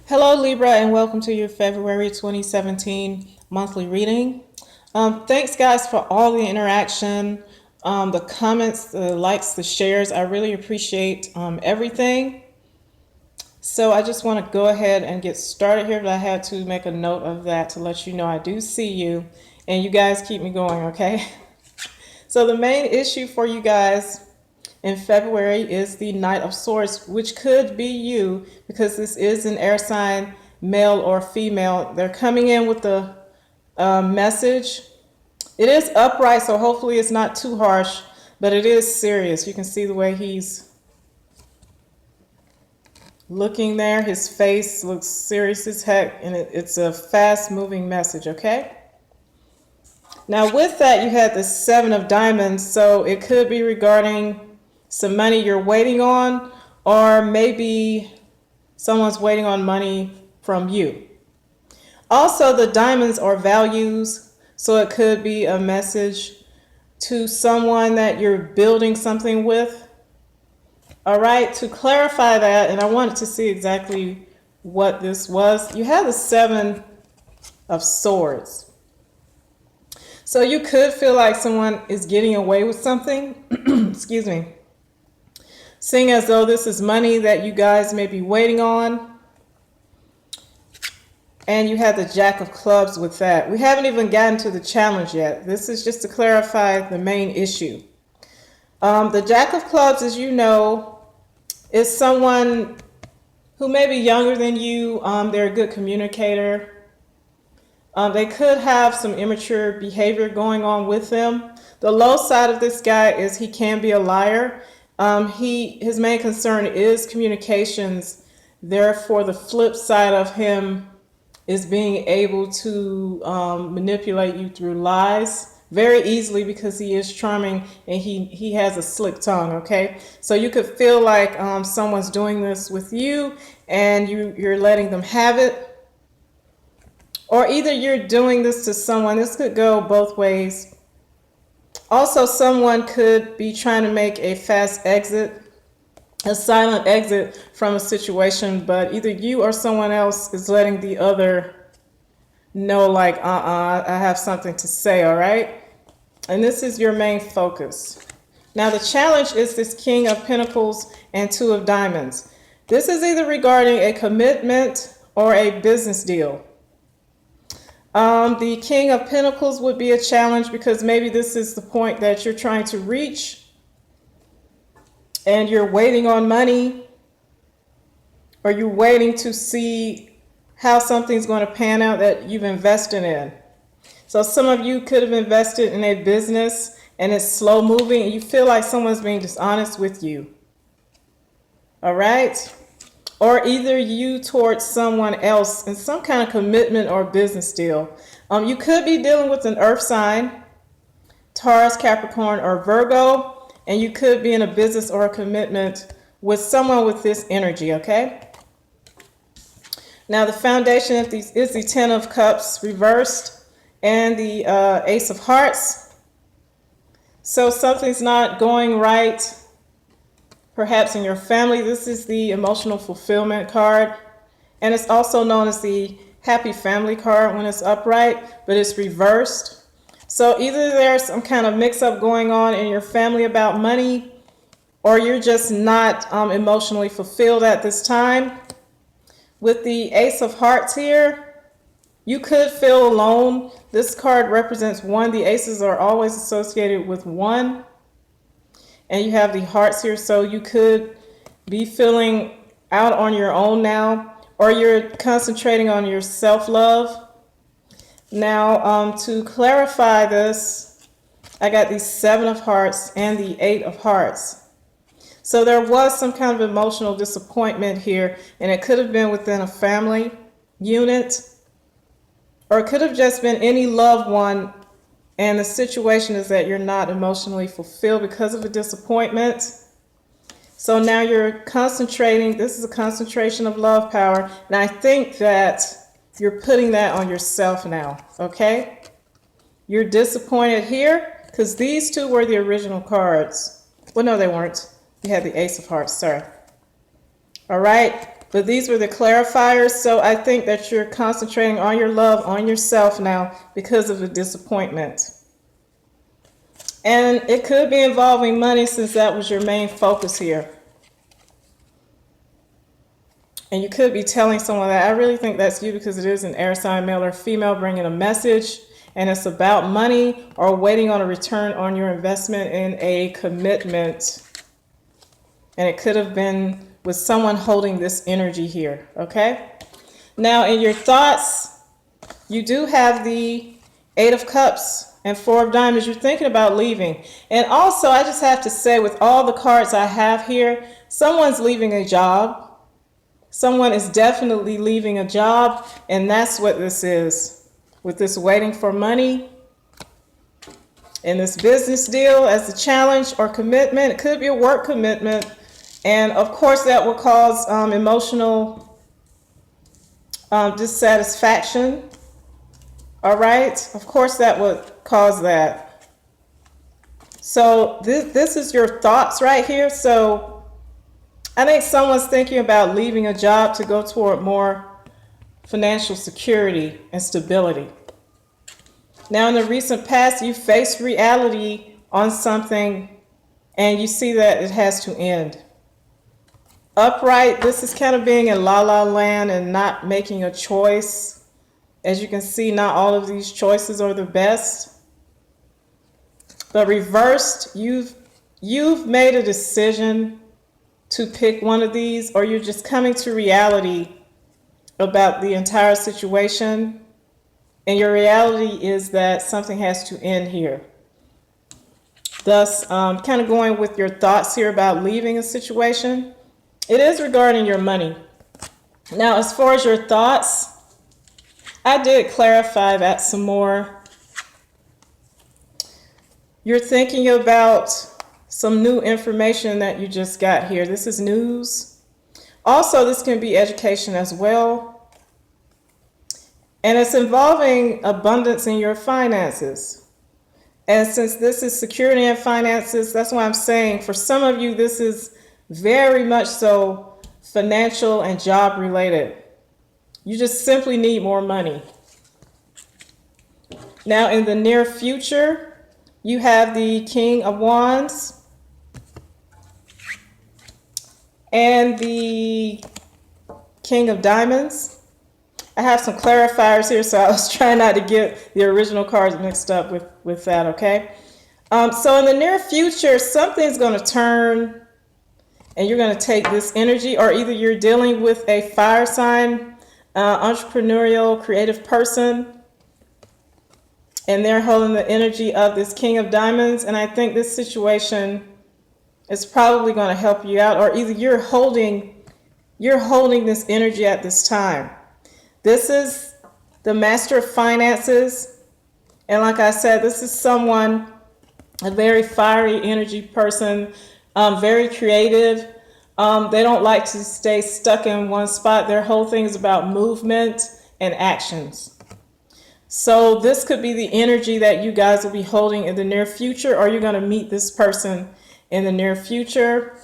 Hello, Libra, and welcome to your February 2017 monthly reading. Thanks, guys, for all the interaction, the comments, the likes, the shares. I really appreciate everything. So I just want to go ahead and get started here, but I had to make a note of that to let you know I do see you, and you guys keep me going, okay? So the main issue for you guys in February is the Knight of Swords, which could be you because this is an air sign, male or female. They're coming in with the message. It is upright, so hopefully it's not too harsh, but it is serious. You can see the way he's looking there. His face looks serious as heck, and it's a fast-moving message, okay? Now with that, you had the Seven of Diamonds, so it could be regarding some money you're waiting on, or maybe someone's waiting on money from you. Also, the diamonds are values, so it could be a message to someone that you're building something with. All right, to clarify that, and I wanted to see exactly what this was, you have the Seven of Swords. So you could feel like someone is getting away with something, excuse me, seeing as though this is money that you guys may be waiting on. And you have the Jack of Clubs with that. We haven't even gotten to the challenge yet. This is just to clarify the main issue. The Jack of Clubs, as you know, is someone who may be younger than you. They're a good communicator. They could have some immature behavior going on with them. The low side of this guy is he can be a liar. His main concern is communications. Therefore, the flip side of him is being able to manipulate you through lies very easily because he is charming and he has a slick tongue, okay? So you could feel like someone's doing this with you and you're letting them have it. Or either you're doing this to someone. This could go both ways. Also, someone could be trying to make a fast exit, a silent exit from a situation, but either you or someone else is letting the other know like, I have something to say, all right? And this is your main focus. Now the challenge is this King of Pentacles and Two of Diamonds. This is either regarding a commitment or a business deal. The King of Pentacles would be a challenge because maybe this is the point that you're trying to reach and you're waiting on money, or you're waiting to see how something's going to pan out that you've invested in. So some of you could have invested in a business and it's slow moving and you feel like someone's being dishonest with you. All right? Or either you towards someone else in some kind of commitment or business deal. You could be dealing with an earth sign, Taurus, Capricorn, or Virgo, and you could be in a business or a commitment with someone with this energy, okay? Now the foundation is the Ten of Cups reversed and the Ace of Hearts. So something's not going right, perhaps in your family. This is the emotional fulfillment card. And it's also known as the happy family card when it's upright, but it's reversed. So either there's some kind of mix-up going on in your family about money, or you're just not emotionally fulfilled at this time. With the Ace of Hearts here, you could feel alone. This card represents one. The aces are always associated with one. And you have the hearts here, so you could be feeling out on your own now, or you're concentrating on your self-love. Now, to clarify this, I got the Seven of Hearts and the Eight of Hearts. So there was some kind of emotional disappointment here, and it could have been within a family unit, or it could have just been any loved one, and the situation is that you're not emotionally fulfilled because of a disappointment. So now you're concentrating. This is a concentration of love power, and I think that you're putting that on yourself now, okay? You're disappointed here because these two were the original cards. Well, no, they weren't. You had the Ace of Hearts, sorry. All right, But these were the clarifiers, so I think that you're concentrating on your love, on yourself now because of the disappointment. And it could be involving money since that was your main focus here. And you could be telling someone that. I really think that's you because it is an air sign, male or female, bringing a message. And it's about money or waiting on a return on your investment in a commitment. And it could have been with someone holding this energy here, okay? Now, in your thoughts, you do have the Eight of Cups and Four of Diamonds. You're thinking about leaving. And also, I just have to say, with all the cards I have here, someone's leaving a job. Someone is definitely leaving a job, and that's what this is. With this waiting for money and this business deal as a challenge or commitment, it could be a work commitment. And of course, that will cause emotional dissatisfaction. All right, of course, that would cause that. So this is your thoughts right here. So I think someone's thinking about leaving a job to go toward more financial security and stability. Now, in the recent past, you faced reality on something and you see that it has to end. Upright, this is kind of being in la-la land and not making a choice. As you can see, not all of these choices are the best. But reversed, you've made a decision to pick one of these, or you're just coming to reality about the entire situation. And your reality is that something has to end here. Thus, kind of going with your thoughts here about leaving a situation. It is regarding your money. Now, as far as your thoughts, I did clarify that some more. You're thinking about some new information that you just got here. This is news. Also, this can be education as well. And it's involving abundance in your finances. And since this is security and finances, that's why I'm saying for some of you, this is very much so financial and job related. You just simply need more money. Now, in the near future, you have the King of Wands and the King of Diamonds. I have some clarifiers here, so I was trying not to get the original cards mixed up with that, okay? So in the near future, something's going to turn and you're going to take this energy, or either you're dealing with a fire sign, entrepreneurial, creative person, and they're holding the energy of this King of Diamonds. And I think this situation is probably going to help you out, or either you're holding this energy at this time. This is the Master of Finances. And like I said, this is someone, a very fiery energy person, very creative. They don't like to stay stuck in one spot. Their whole thing is about movement and actions. So this could be the energy that you guys will be holding in the near future, or you're going to meet this person in the near future.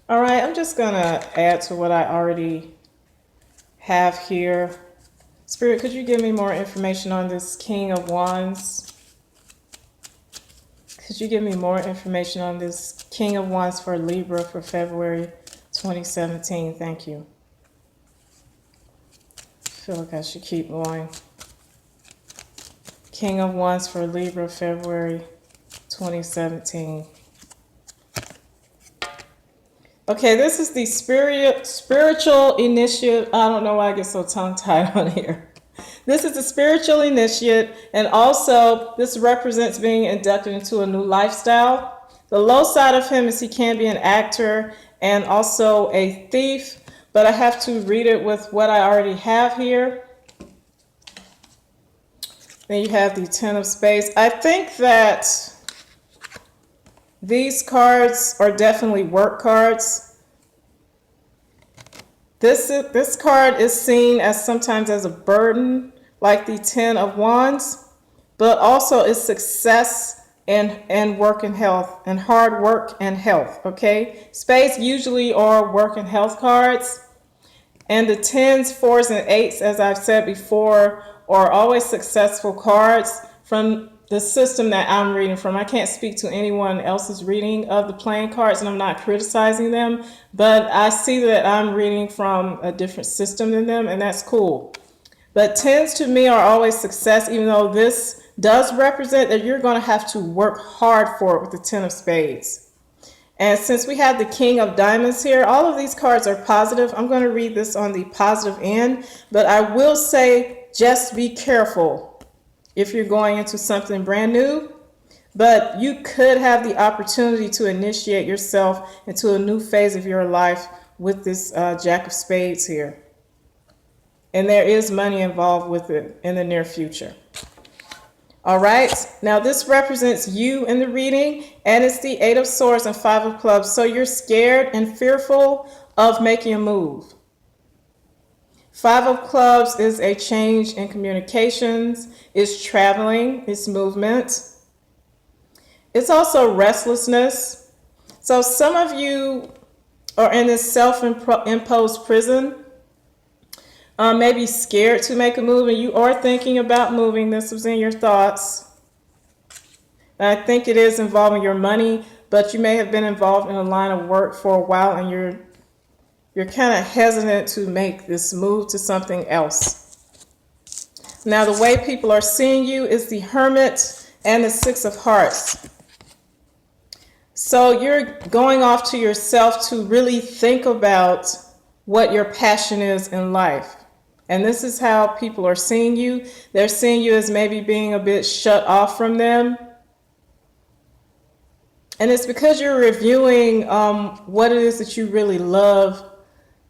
All right, I'm just going to add to what I already have here. Spirit, could you give me more information on this King of Wands? Could you give me more information on this King of Wands for Libra for February 2017? Thank you. I feel like I should keep going. King of Wands for Libra, February 2017. Okay, this is the spiritual initiate. I don't know why I get so tongue-tied on here. This is the spiritual initiate, and also this represents being inducted into a new lifestyle. The low side of him is he can be an actor and also a thief, but I have to read it with what I already have here. Then you have the Ten of Spades. I think that these cards are definitely work cards. This card is seen as sometimes as a burden, like the Ten of Wands, but also is success and work and health, and hard work and health, okay? Spades usually are work and health cards. And the 10s, 4s, and 8s, as I've said before, are always successful cards from the system that I'm reading from. I can't speak to anyone else's reading of the playing cards, and I'm not criticizing them, but I see that I'm reading from a different system than them, and that's cool. But 10s to me are always success, even though this does represent that you're going to have to work hard for it with the 10 of spades. And since we have the King of Diamonds here, all of these cards are positive. I'm going to read this on the positive end, but I will say just be careful if you're going into something brand new. But you could have the opportunity to initiate yourself into a new phase of your life with this Jack of Spades here. And there is money involved with it in the near future. All right, now this represents you in the reading, and it's the 8 of Swords and 5 of Clubs. So you're scared and fearful of making a move. 5 of Clubs is a change in communications, it's traveling, it's movement. It's also restlessness. So some of you are in this self-imposed prison, maybe scared to make a move, and you are thinking about moving. This was in your thoughts. And I think it is involving your money, but you may have been involved in a line of work for a while, and you're kind of hesitant to make this move to something else. Now, the way people are seeing you is the Hermit and the 6 of Hearts. So you're going off to yourself to really think about what your passion is in life. And this is how people are seeing you. They're seeing you as maybe being a bit shut off from them. And it's because you're reviewing what it is that you really love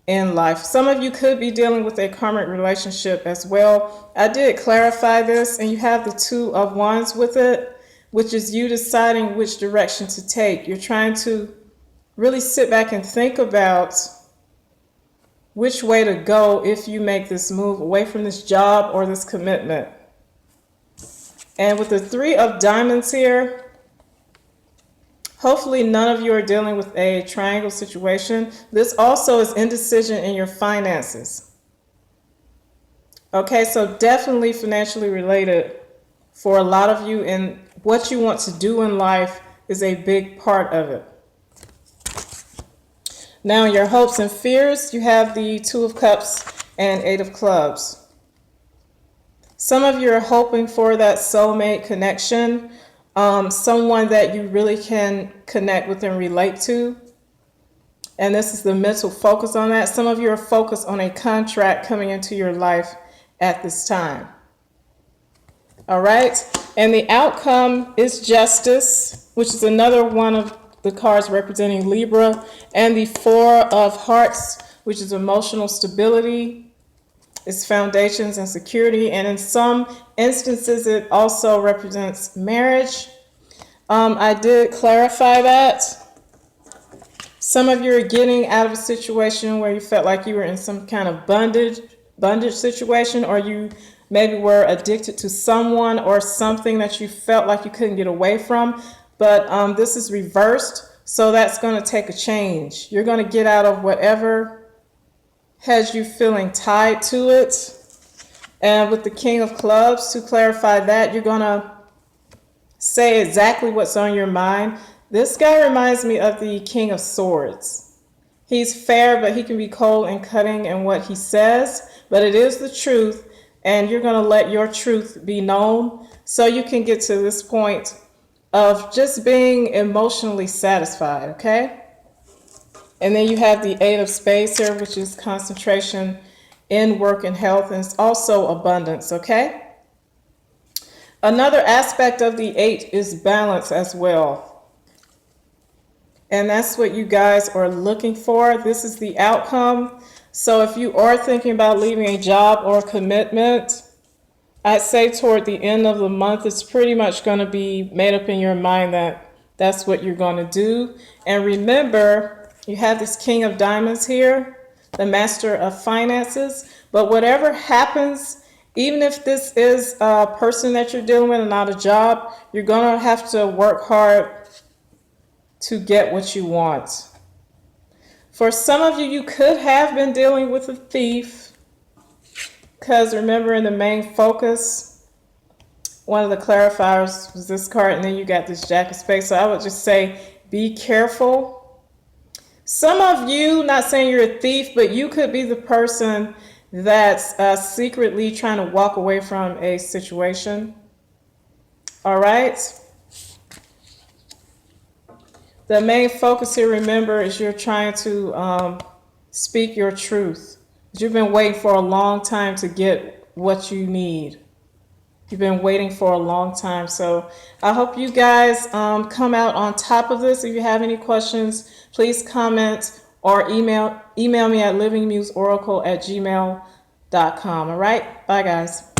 in life. Some of you could be dealing with a karmic relationship as well. I did clarify this, and you have the 2 of Wands with it, which is you deciding which direction to take. You're trying to really sit back and think about which way to go if you make this move away from this job or this commitment. And with the 3 of Diamonds here, hopefully none of you are dealing with a triangle situation. This also is indecision in your finances. Okay, so definitely financially related for a lot of you, and what you want to do in life is a big part of it. Now, in your hopes and fears, you have the 2 of Cups and 8 of Clubs. Some of you are hoping for that soulmate connection, someone that you really can connect with and relate to. And this is the mental focus on that. Some of you are focused on a contract coming into your life at this time. All right, and the outcome is Justice, which is another one of the cards representing Libra, and the 4 of Hearts, which is emotional stability, its foundations and security, and in some instances it also represents marriage. I did clarify that. Some of you are getting out of a situation where you felt like you were in some kind of bondage situation, or you maybe were addicted to someone or something that you felt like you couldn't get away from. But this is reversed, so that's going to take a change. You're going to get out of whatever has you feeling tied to it. And with the King of Clubs, to clarify that, you're going to say exactly what's on your mind. This guy reminds me of the King of Swords. He's fair, but he can be cold and cutting in what he says, but it is the truth, and you're going to let your truth be known so you can get to this point of just being emotionally satisfied, okay? And then you have the 8 of Spades here, which is concentration in work and health, and it's also abundance, okay? Another aspect of the 8 is balance as well. And that's what you guys are looking for. This is the outcome. So if you are thinking about leaving a job or a commitment, I'd say toward the end of the month, it's pretty much going to be made up in your mind that that's what you're going to do. And remember, you have this King of Diamonds here, the Master of Finances. But whatever happens Even if this is a person that you're dealing with and not a job, you're going to have to work hard to get what you want. For some of you, you could have been dealing with a thief, because remember, in the main focus, one of the clarifiers was this card, and then you got this Jack of Spades. So I would just say be careful. Some of you, not saying you're a thief, but you could be the person that's secretly trying to walk away from a situation. All right. The main focus here, remember, is you're trying to speak your truth. You've been waiting for a long time to get what you need. You've been waiting for a long time. So I hope you guys come out on top of this. If you have any questions, please comment or email me at livingmuseoracle@gmail.com. All right? Bye, guys.